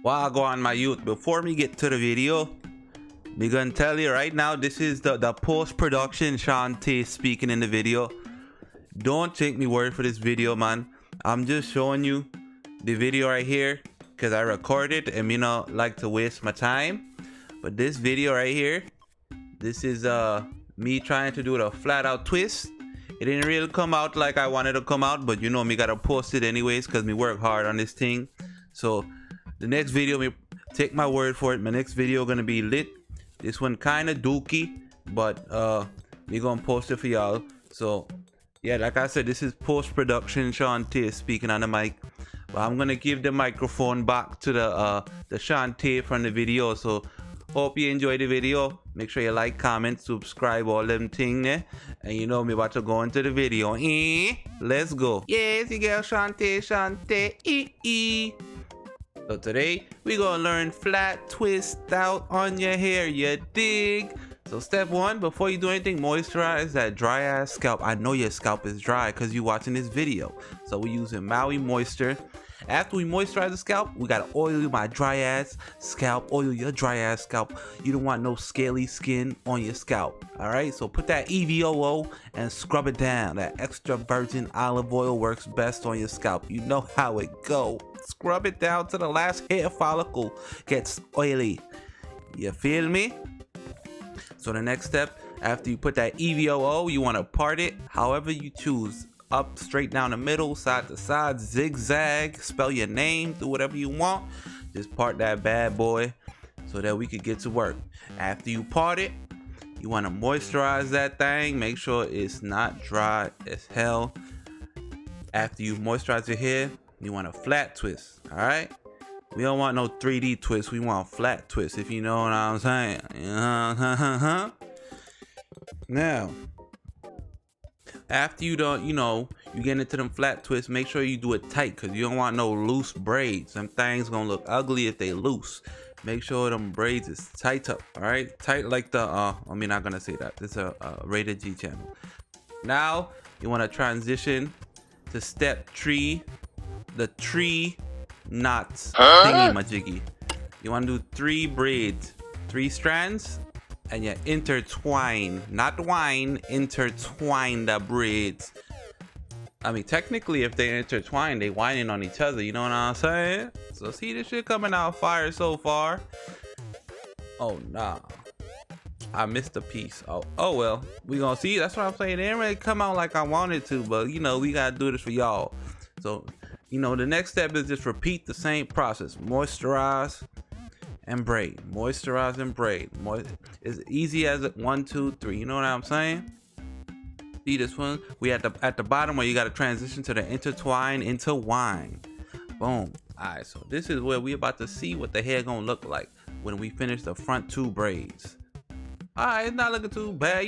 Wagwan, my youth. Before we get to the video, me gonna tell you right now, this is the post-production Shaunté speaking in the video. Don't take me word for this video, man. I'm just showing you the video right here because I recorded and me not like to waste my time. But this video right here, this is me trying to do the flat out twist. It didn't really come out like I wanted to come out, but you know me gotta post it anyways because me work hard on this thing. So the next video, me take my word for it, my next video gonna be lit. This one kind of dookie, but we gonna post it for y'all. So yeah, like I said, this is post-production Shaunté speaking on the mic. But I'm gonna give the microphone back to the Shaunté from the video. So hope you enjoy the video. Make sure you like, comment, subscribe, all them things there. And you know me about to go into the video. Let's go. Yes, you girl ShauntéShaunté. So today we gonna learn flat twist out on your hair, you dig? So step one, before you do anything, moisturize that dry ass scalp. I know your scalp is dry because you watching this video. So we're using Maui Moisture. After we moisturize the scalp, we gotta oil my dry ass scalp, oil your dry ass scalp. You don't want no scaly skin on your scalp. Alright, so put that EVOO and scrub it down. That extra virgin olive oil works best on your scalp. You know how it go. Scrub it down to the last hair follicle gets oily. You feel me? So the next step, after you put that EVOO, you want to part it however you choose. Up, straight down the middle, side to side, zigzag, spell your name, do whatever you want. Just part that bad boy so that we could get to work. After you part it, you want to moisturize that thing. Make sure it's not dry as hell. After you moisturize your hair, you want a flat twist, all right? We don't want no 3D twist. We want flat twist, if you know what I'm saying. Now, after you don't, you get into them flat twists, make sure you do it tight because you don't want no loose braids. Them things gonna look ugly if they loose. Make sure them braids is tight up, all right? Tight like the, I'm not gonna say that. It's a rated G channel. Now, you wanna transition to step 3, the 3 knots thingy majiggy. You want to do 3 braids, 3 strands, and you intertwine, not wine, intertwine the braids. I mean, technically, if they intertwine, they whining on each other. You know what I'm saying? So see this shit coming out fire so far. Oh nah, I missed a piece. Oh well, we gonna see. That's what I'm saying. It didn't really come out like I wanted to, but we gotta do this for y'all. So the next step is just repeat the same process. Moisturize and braid. Moisturize and braid. As easy as 1, 2, 3. You know what I'm saying? See this one? We at the bottom where you got to transition to the intertwine into wine. Boom. Alright, so this is where we about to see what the hair gonna look like when we finish the front 2 braids. Alright, it's not looking too bad,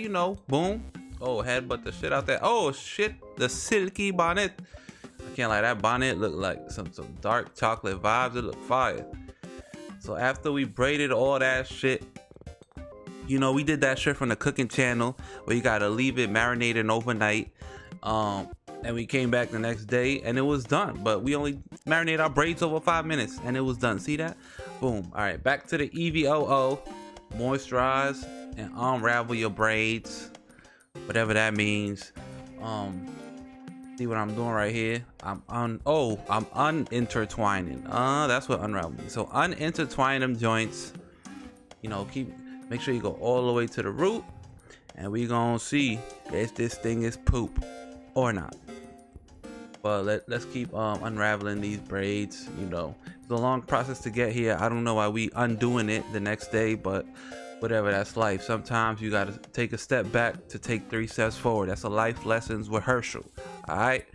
Boom. Oh, headbutt the shit out there. Oh shit, the silky bonnet. I can't lie, that bonnet looked like some dark chocolate vibes. It looked fire. So after we braided all that shit, we did that shit from the cooking channel where you gotta leave it marinating overnight. And we came back the next day and it was done. But we only marinated our braids over 5 minutes and it was done. See that? Boom. All right, back to the EVOO. Moisturize and unravel your braids, whatever that means. See what I'm doing right here? I'm unintertwining. That's what unravel means. So unintertwine them joints. Make sure you go all the way to the root, and we gonna see if this thing is poop or not. But let's keep unraveling these braids. It's a long process to get here. I don't know why we undoing it the next day, but whatever, that's life. Sometimes you gotta take a step back to take 3 steps forward. That's a life lessons rehearsal. All right,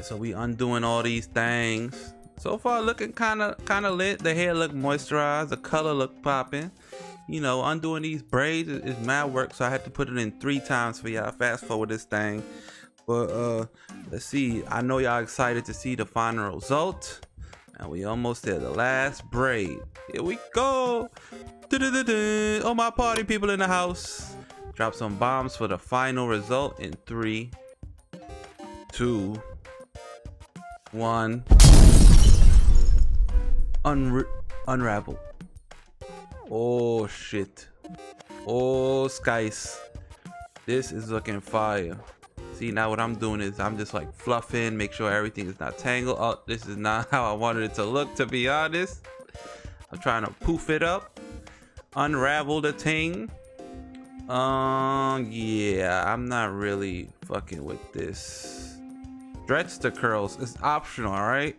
so we undoing all these things. So far looking kind of lit. The hair look moisturized, the color look popping. Undoing these braids is mad work, so I had to put it in 3 times for y'all. Fast forward this thing. But let's see, I know y'all excited to see the final result. And we almost there, the last braid. Here we go. All my party people in the house. Drop some bombs for the final result in 3, 2, 1. Unravel. Oh shit. Oh skies. This is looking fire. See, now what I'm doing is I'm just like fluffing, make sure everything is not tangled. Oh, this is not how I wanted it to look, to be honest. I'm trying to poof it up, unravel the ting. Yeah, I'm not really fucking with this. Stretch the curls. It's optional, all right?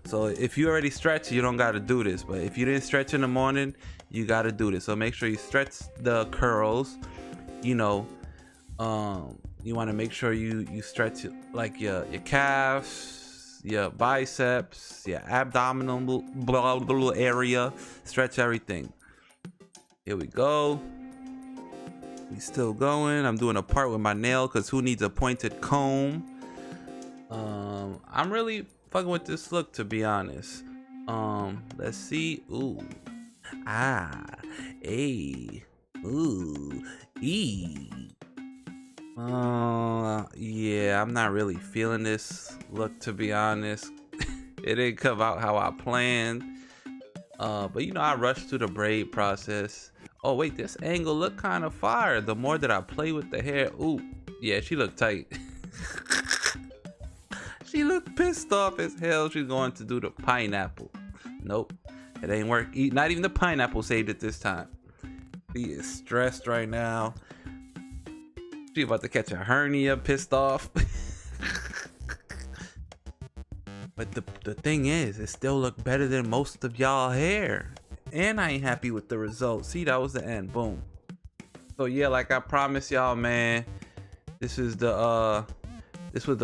So if you already stretch, you don't got to do this. But if you didn't stretch in the morning, you got to do this. So make sure you stretch the curls. You know, you want to make sure you stretch like your calves, your biceps, your abdominal area. Stretch everything. Here we go. We still going. I'm doing a part with my nail because who needs a pointed comb? I'm really fucking with this look, to be honest. Let's see. Ooh. Ah. A. Ooh. E. Yeah, I'm not really feeling this look, to be honest. It didn't come out how I planned. But you know, I rushed through the braid process. Oh wait, this angle look kind of fire. The more that I play with the hair, ooh, yeah, she looked tight. She looked pissed off as hell. She's going to do the pineapple. Nope, it ain't work. Not even the pineapple saved it this time. She is stressed right now. She about to catch a hernia, pissed off. But the thing is, it still look better than most of y'all hair. And I ain't happy with the result. See, that was the end. Boom. So yeah, like I promised y'all, man, this was the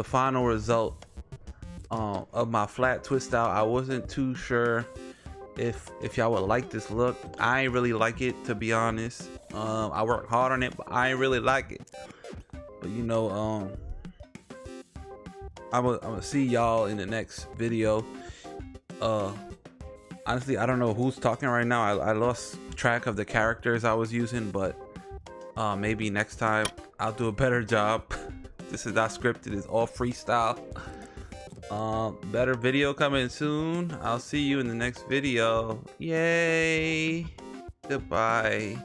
final result of my flat twist out. I wasn't too sure if y'all would like this look. I ain't really like it, to be honest. I worked hard on it, but I ain't really like it. But you know, I'm gonna see y'all in the next video. Honestly, I don't know who's talking right now. I lost track of the characters I was using, but maybe next time I'll do a better job. This is not scripted, it's all freestyle. Better video coming soon. I'll see you in the next video. Yay! Goodbye.